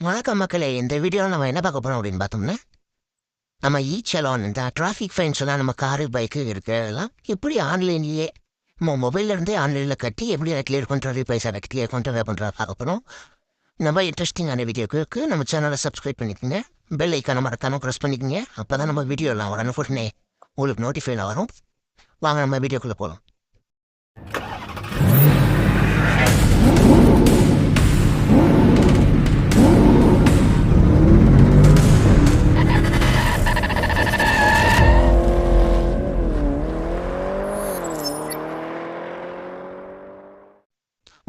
வணக்கம் மக்களே. இந்த வீடியோவில் நம்ம என்ன பார்க்க போகிறோம் அப்படின்னு பார்த்தோம்னா, நம்ம சலான் இந்த டிராஃபிக் ஃபைன்ஸ் எல்லாம் நம்ம காரு பைக்கு இருக்கிறதெல்லாம் எப்படி ஆன்லைன்லேயே நம்ம மொபைல்லேருந்தே ஆன்லைனில் கட்டி எப்படி அதை கிளியர் பண்ணுறது, பைசா கிளியர் பண்ணுறது பண்ணுறா பார்க்க போகிறோம். நம்ம இன்ட்ரெஸ்டிங்கான வீடியோக்கு நம்ம சேனலை சப்ஸ்கிரைப் பண்ணிக்கோங்க, பெல் ஐக்கான மறக்காம ப்ரெஸ் பண்ணிக்கோங்க. அப்போ தான் நம்ம வீடியோலாம் உடனே உங்களுக்கு நோட்டிஃபைல வரும். வாங்க நம்ம வீடியோக்குள்ளே போகலாம்.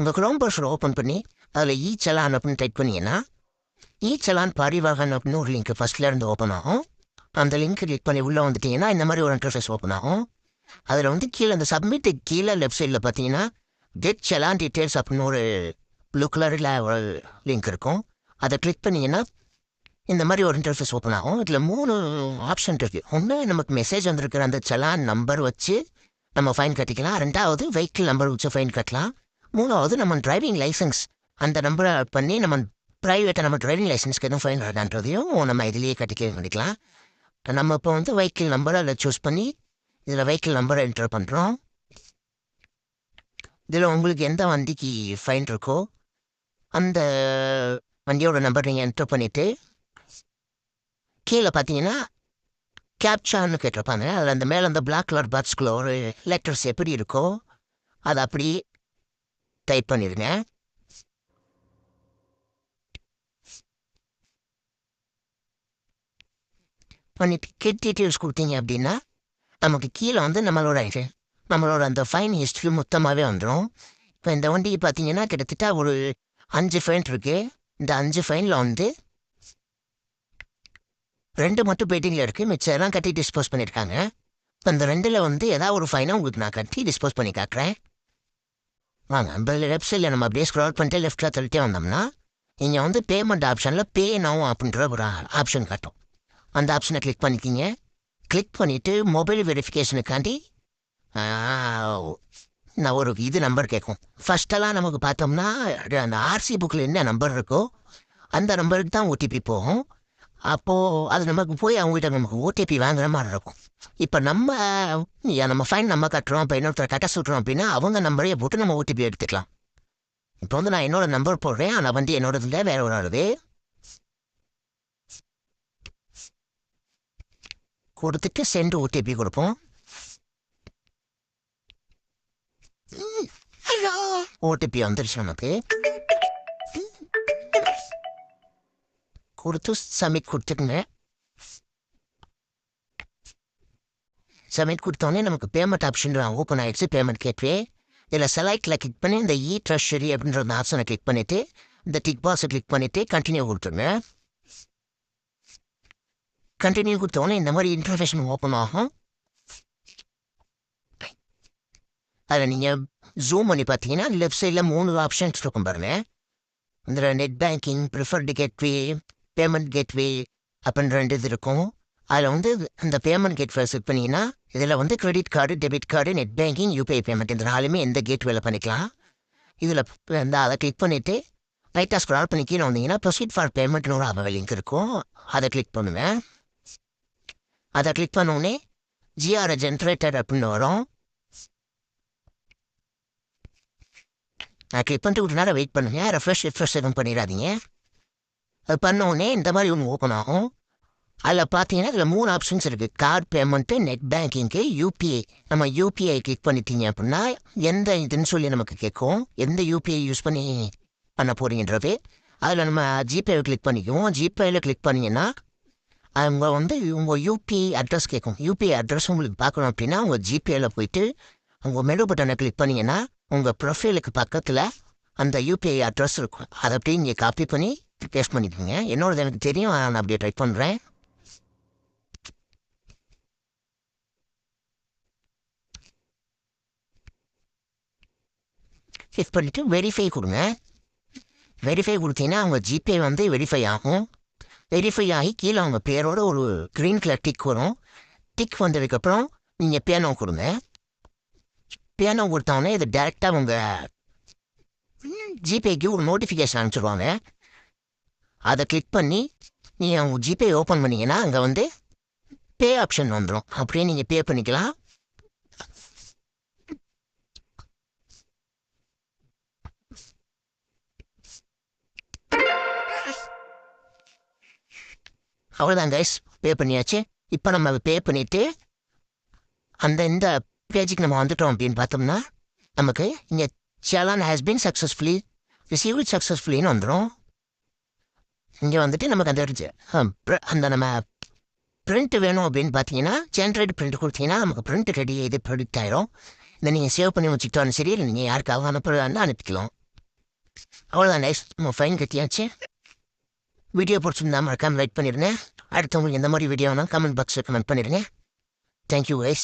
உங்கள் க்ரோம் ப்ரௌசர் ஓப்பன் பண்ணி அதில் சலான் அப்படின்னு டைப் பண்ணிங்கன்னா சலான் பரிவாகன் அப்படின்னு ஒரு லிங்க் ஃபஸ்ட்லேருந்து ஓப்பன் ஆகும். அந்த லிங்க் கிளிக் பண்ணி உள்ளே வந்துட்டிங்கன்னா இந்த மாதிரி ஒரு இன்டர்ஃபேஸ் ஓப்பன் ஆகும். அதில் வந்து கீழே அந்த சப்மிட்டுக்கு கீழே லெஃப்ட் சைடில் பார்த்தீங்கன்னா கெட் சலான் டீட்டெயில்ஸ் அப்படின்னு ஒரு ப்ளூ கலரில் ஒரு லிங்க் இருக்கும். அதை கிளிக் பண்ணிங்கன்னா இந்த மாதிரி ஒரு இன்டர்ஃபேஸ் ஓப்பன் ஆகும். இதில் 3 ஆப்ஷன் இருக்குது. ஒன்று, நமக்கு மெசேஜ் வந்திருக்கிற அந்த சலான் நம்பர் வச்சு நம்ம ஃபைன் கட்டிக்கலாம். 2வது, வெஹிக்கிள் நம்பர் வச்சு ஃபைன் கட்டலாம். 3வது, நம்ம டிரைவிங் லைசன்ஸ் அந்த நம்பரை பண்ணி நம்ம ப்ரைவேட்டாக நம்ம டிரைவிங் லைசன்ஸ்க்கு எதுவும் ஃபைன் வருதான்றதையும் நம்ம இதிலேயே பண்ணிக்கலாம். நம்ம இப்போ வந்து வெஹிக்கிள் நம்பரை அதில் சூஸ் பண்ணி இதில் வெஹிக்கிள் நம்பரை என்டர் பண்ணுறோம். இதில் உங்களுக்கு எந்த வண்டிக்கு ஃபைன் இருக்கோ அந்த வண்டியோட நம்பர் நீங்கள் என்டர் பண்ணிவிட்டு கீழே பார்த்தீங்கன்னா கேப்சான்னு கேட்டிருப்பாங்க. அதில் அந்த மேலே அந்த பிளாக் கலர் பாக்ஸ்குள்ளே ஒரு லெட்டர்ஸ் எப்படி இருக்கோ அதை அப்படி டைப் பண்ணிடுங்க. பண்ணிட்டு கெட் டீட்டெயில்ஸ் கொடுத்தீங்க அப்படின்னா நமக்கு கீழே வந்து நம்மளோட அந்த ஃபைன் ஹிஸ்ட்ரி மொத்தமாகவே வந்துடும். இப்போ இந்த வண்டிக்கு பார்த்தீங்கன்னா கிட்டத்தட்ட ஒரு 5 ஃபைன் இருக்குது. இந்த 5 ஃபைனில் வந்து 2 மட்டும் பெயிண்டிங்கில் இருக்குது, மிச்சம் எல்லாம் கட்டி டிஸ்போஸ் பண்ணியிருக்காங்க. இப்போ இந்த 2ல் வந்து ஏதாவது ஒரு ஃபைனை உங்களுக்கு நான் கட்டி டிஸ்போஸ் பண்ணி காட்டுறேன். வாங்க, நம்ம லெஃப்ட் சைடில் நம்ம அப்படியே ஸ்க்ரால் பண்ணிட்டு லெஃப்ட்டில் தள்ளிட்டே வந்தோம்னா இங்கே வந்து பேமெண்ட் ஆப்ஷனில் பே நவ் அப்படின்ற ஒரு ஆப்ஷன் காட்டும். அந்த ஆப்ஷனை கிளிக் பண்ணிக்கிங்க. கிளிக் பண்ணிவிட்டு மொபைல் வெரிஃபிகேஷனுக்காண்டி நான் ஒரு நம்பர் கேட்கும். ஃபஸ்ட்டெல்லாம் நமக்கு பார்த்தோம்னா அந்த ஆர்சி புக்கில் என்ன நம்பர் இருக்கோ அந்த நம்பருக்கு தான் ஓடிபி போகும். அப்போது அது நமக்கு போய் அவங்ககிட்ட நமக்கு ஓடிபி வாங்குற மாதிரி இருக்கும். இப்போ நம்ம ஃபைன் நம்ம கட்டுறோம், இப்போ இன்னொருத்தர் கட்ட சொல்கிறோம் அப்படின்னா அவங்க நம்பரையே போட்டு நம்ம ஓடிபி எடுத்துக்கலாம். இப்போ வந்து நான் என்னோட நம்பர் போடுறேன், ஆனால் வந்து என்னோடது இல்லை, வேற ஒரு ஆளுது கொடுத்துட்டு சென்ட் ஓடிபி கொடுப்போம். ஓடிபி வந்துருச்சு நமக்கு. கொடுத்து சப்மிட் கொடுத்துட்டுங்க. சப்மிட் கொடுத்தோடனே நமக்கு பேமெண்ட் ஆப்ஷன் ஓப்பன் ஆகிடுச்சு. பேமெண்ட் கேட்வே இதில் செலக்டில் கிளிக் பண்ணி இந்த ட்ரெஷரி அப்படின்ற அந்த ஆப்ஷனை கிளிக் பண்ணிவிட்டு இந்த டிக் பாக்ஸை கிளிக் பண்ணிவிட்டு கண்டினியூ கொடுத்துருங்க. கண்டினியூ கொடுத்தோடனே இந்த மாதிரி இன்ஃபர்மேஷன் ஓப்பன் ஆகும். அதில் நீங்கள் ஜூம் பண்ணி பார்த்தீங்கன்னா லெஃப்ட் சைடில் 3 ஆப்ஷன்ஸ் இருக்கும் பாருங்க. இந்த net banking, preferred gateway, payment gateway அப்படின்ற 2 இது இருக்கும். அதில் வந்து அந்த பேமெண்ட் கேட்வே செட் பண்ணிங்கன்னா இதில் வந்து credit card, debit card, net banking, UPI payment இந்த 4மே எந்த கேட்வேல பண்ணிக்கலாம். இதில் அதை கிளிக் பண்ணிவிட்டு ரைட்டாக ஸ்க்ரால் பண்ணி கீழே வந்தீங்கன்னா ப்ரொசீட் ஃபார் பேமெண்ட்னு ஒரு லிங்க் இருக்கும். அதை கிளிக் பண்ணுவேன். அதை கிளிக் பண்ணோடனே ஜிஆர் ஜென்ரேட்டர் அப்படின்னு வரும். நான் கிளிக் பண்ணிட்டு ஒரு நேரம் வெயிட் பண்ணுங்க. ரெஃப்ரெஷ் எதுவும் பண்ணிடாதீங்க. அது பண்ணோடனே இந்த மாதிரி ஒன்று ஓப்பன் ஆகும். அதில் பார்த்தீங்கன்னா இதில் 3 ஆப்ஷன்ஸ் இருக்குது. Card payment, net banking, UPI. நம்ம யூபிஐ கிளிக் பண்ணிட்டீங்க அப்படின்னா எந்த இதுன்னு சொல்லி நமக்கு கேட்கும், எந்த யூபிஐ யூஸ் பண்ண போகிறீங்கன்றது. அதில் நம்ம ஜிபேவை கிளிக் பண்ணிக்குவோம். ஜிபேயில் கிளிக் பண்ணிங்கன்னா அவங்க வந்து உங்கள் யூபிஐ அட்ரஸ் கேட்கும். யூபிஐ அட்ரஸ் உங்களுக்கு பார்க்கணும் அப்படின்னா உங்கள் ஜிபேயில் போயிட்டு உங்கள் மெனு பட்டனை கிளிக் பண்ணிங்கன்னா உங்கள் ப்ரொஃபைலுக்கு பக்கத்தில் அந்த யூபிஐ அட்ரஸ் இருக்கும். அதை அப்படியே நீங்கள் காப்பி பண்ணி பேஸ்ட் பண்ணிக்கோங்க. என்னோடது எனக்கு தெரியும், நான் அப்படியே ட்ரை பண்ணுறேன். கிளிக் பண்ணிவிட்டு வெரிஃபை கொடுங்க. வெரிஃபை கொடுத்தீங்கன்னா அவங்க ஜிபே வந்து வெரிஃபை ஆகும். வெரிஃபை ஆகி கீழே அவங்க பேரோட ஒரு க்ரீன் கலர் டிக் வரும். டிக் வந்ததுக்கப்புறம் நீங்கள் பேனோ கொடுங்க. பேனோ கொடுத்தோடனே இது டேரெக்டாக உங்கள் ஜிபேக்கு ஒரு நோட்டிஃபிகேஷன் அனுப்பிச்சிடுவாங்க. அதை கிளிக் பண்ணி நீங்கள் அவங்க ஜிபே ஓப்பன் பண்ணிங்கன்னா அங்கே வந்து பே ஆப்ஷன் வந்துடும். அப்படியே நீங்கள் பே பண்ணிக்கலாம். அவ்வளோதான் கைஸ், பே பண்ணியாச்சு. இப்போ நம்ம பே பண்ணிவிட்டு இந்த பேஜுக்கு நம்ம வந்துட்டோம் அப்படின்னு பார்த்தோம்னா நமக்கு இங்கே challan has been successfully received சக்ஸஸ்ஃபுல்லின்னு வந்துடும். இங்கே வந்துட்டு நமக்கு அந்த நம்ம பிரிண்ட் வேணும் அப்படின்னு பார்த்தீங்கன்னா ஜென்ரேட் பிரிண்ட் கொடுத்தீங்கன்னா நமக்கு பிரிண்ட் ரெடி இது ப்ரொடிக்ட் ஆயிரும். இதை நீங்கள் சேவ் பண்ணி வச்சுக்கிட்டாலும் சரி, இல்லை நீங்கள் யாருக்காக அனுப்புறதா அனுப்பிக்கலாம். அவ்வளோதான் கைஸ், நம்ம ஃபைன் கட்டியாச்சு. வீடியோ பிடிச்சிருந்தா மறக்காமல் லைக் பண்ணிடுங்க. அடுத்தவங்களுக்கு எந்த மாதிரி வீடியோ வேணாலும் கமெண்ட் பாக்ஸில் கமெண்ட் பண்ணிடுங்க. Thank you guys.